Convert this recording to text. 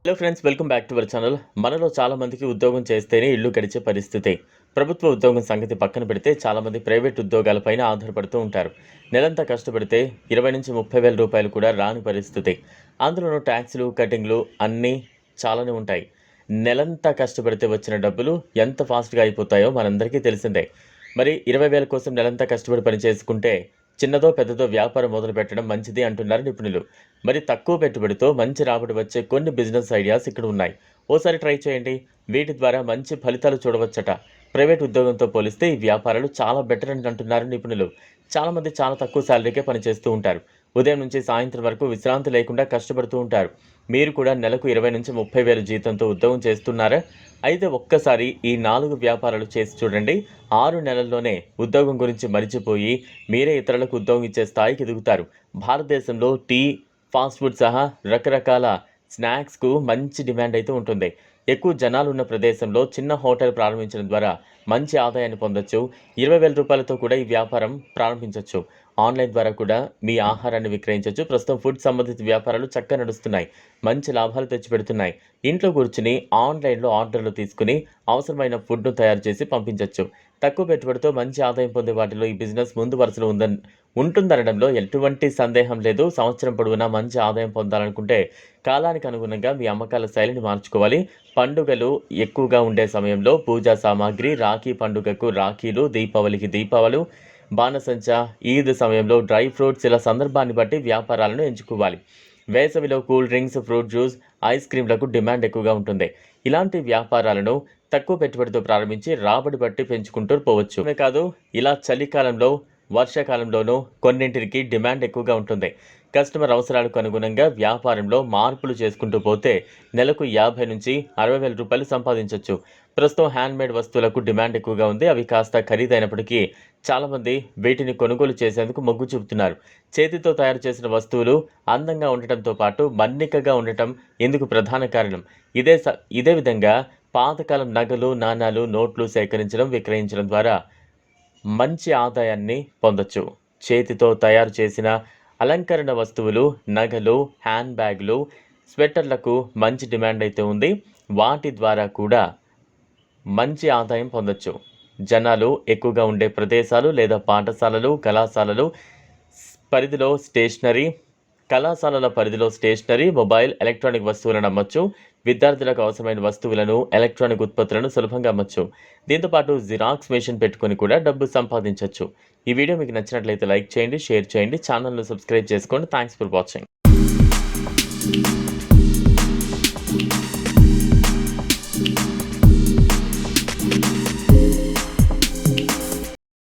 Hello friends, welcome back to our channel. మనలో చాలా మందికి ఉద్యోగం చేస్తేనే ఇల్లు గడిచే పరిస్థితి. ప్రభుత్వ ఉద్యోగం సంగతి పక్కన పెడితే చాలామంది ప్రైవేట్ ఉద్యోగాలపైన ఆధారపడుతూ ఉంటారు. నెలంతా కష్టపడితే 20 నుంచి 30 వేల రూపాయలు కూడా రాని పరిస్థితి. అందులోనూ ట్యాక్సులు, కటింగ్లు అన్నీ చాలానే ఉంటాయి. నెలంతా కష్టపడితే వచ్చిన డబ్బులు ఎంత ఫాస్ట్గా అయిపోతాయో మనందరికీ తెలిసిందే. మరి 20,000 కోసం నెలంతా కష్టపడి పని చేసుకుంటే చిన్నదో పెద్దదో వ్యాపారం మొదలు పెట్టడం మంచిది అంటున్నారు నిపుణులు. మరి తక్కువ పెట్టుబడితో మంచి రాబడి వచ్చే కొన్ని బిజినెస్ ఐడియాస్ ఇక్కడ ఉన్నాయి. ఓసారి ట్రై చేయండి. వీటి ద్వారా మంచి ఫలితాలు చూడవచ్చట. ప్రైవేట్ ఉద్యోగంతో పోలిస్తే ఈ వ్యాపారాలు చాలా బెటర్ అని అంటున్నారు నిపుణులు. చాలామంది చాలా తక్కువ శాలరీకే పనిచేస్తూ ఉంటారు. ఉదయం నుంచి సాయంత్రం వరకు విశ్రాంతి లేకుండా కష్టపడుతూ ఉంటారు. మీరు కూడా నెలకు 20 నుంచి 30 వేల జీతంతో ఉద్యోగం చేస్తున్నారా? అయితే ఒక్కసారి ఈ 4 వ్యాపారాలు చేసి చూడండి. 6 నెలల్లోనే ఉద్యోగం గురించి మరిచిపోయి మీరే ఇతరులకు ఉద్యోగం ఇచ్చే స్థాయికి ఎదుగుతారు. భారతదేశంలో టీ, ఫాస్ట్ ఫుడ్ సహా రకరకాల స్నాక్స్కు మంచి డిమాండ్ అయితే ఉంటుంది. ఎక్కువ జనాలు ఉన్న ప్రదేశంలో చిన్న హోటల్ ప్రారంభించడం ద్వారా మంచి ఆదాయాన్ని పొందొచ్చు. 20,000 రూపాయలతో కూడా ఈ వ్యాపారం ప్రారంభించవచ్చు. ఆన్లైన్ ద్వారా కూడా మీ ఆహారాన్ని విక్రయించవచ్చు. ప్రస్తుతం ఫుడ్ సంబంధిత వ్యాపారాలు చక్కగా నడుస్తున్నాయి. మంచి లాభాలు తెచ్చిపెడుతున్నాయి. ఇంట్లో కూర్చుని ఆన్లైన్లో ఆర్డర్లు తీసుకుని అవసరమైన ఫుడ్ను తయారు చేసి పంపించవచ్చు. తక్కువ పెట్టుబడితో మంచి ఆదాయం పొందే వాటిలో ఈ బిజినెస్ ముందు వరుసలో ఉంటుందనడంలో ఎటువంటి సందేహం లేదు. సంవత్సరం పొడవునా మంచి ఆదాయం పొందాలనుకుంటే కాలానికి అనుగుణంగా మీ అమ్మకాల శైలిని మార్చుకోవాలి. పండుగలు ఎక్కువగా ఉండే సమయంలో పూజా సామాగ్రి, రాఖీ పండుగకు రాఖీలు, దీపావళికి దీపావళి, బాణసంచ, ఈద్ సమయంలో డ్రై ఫ్రూట్స్ ఇలా సందర్భాన్ని బట్టి వ్యాపారాలను ఎంచుకోవాలి. వేసవిలో cool drinks, fruit juice, ice క్రీంలకు డిమాండ్ ఎక్కువగా ఉంటుంది. ఇలాంటి వ్యాపారాలను తక్కువ పెట్టుబడితో ప్రారంభించి రాబడి బట్టి పెంచుకుంటూ పోవచ్చు. కాదు, ఇలా చలికాలంలో, వర్షాకాలంలోనూ కొన్నింటికి డిమాండ్ ఎక్కువగా ఉంటుంది. కస్టమర్ అవసరాలకు అనుగుణంగా వ్యాపారంలో మార్పులు చేసుకుంటూ పోతే నెలకు 50 నుంచి 60 వేల రూపాయలు సంపాదించవచ్చు. ప్రస్తుతం హ్యాండ్మేడ్ వస్తువులకు డిమాండ్ ఎక్కువగా ఉంది. అవి కాస్త ఖరీదైనప్పటికీ చాలామంది వీటిని కొనుగోలు చేసేందుకు మొగ్గు చూపుతున్నారు. చేతితో తయారు చేసిన వస్తువులు అందంగా ఉండటంతో పాటు మన్నికగా ఉండటం ఇందుకు ప్రధాన కారణం. ఇదే విధంగా పాతకాలం నగలు, నాణాలు, నోట్లు సేకరించడం, విక్రయించడం ద్వారా మంచి ఆదాయాన్ని పొందొచ్చు. చేతితో తయారు చేసిన అలంకరణ వస్తువులు, నగలు, హ్యాండ్ బ్యాగులు, స్వెటర్లకు మంచి డిమాండ్ అయితే ఉంది. వాటి ద్వారా కూడా మంచి ఆదాయం పొందొచ్చు. జనాలు ఎక్కువగా ఉండే ప్రదేశాలు లేదా పాఠశాలలు, కళాశాలల పరిధిలో స్టేషనరీ, మొబైల్, ఎలక్ట్రానిక్ వస్తువులను అమ్మచ్చు. విద్యార్థులకు అవసరమైన వస్తువులను, ఎలక్ట్రానిక్ ఉత్పత్తులను సులభంగా అమ్మచ్చు. దీంతోపాటు జిరాక్స్ మెషిన్ పెట్టుకొని కూడా డబ్బు సంపాదించవచ్చు. ఈ వీడియో మీకు నచ్చినట్లయితే లైక్ చేయండి, షేర్ చేయండి, ఛానల్ను సబ్స్క్రైబ్ చేసుకోండి. Thanks for watching.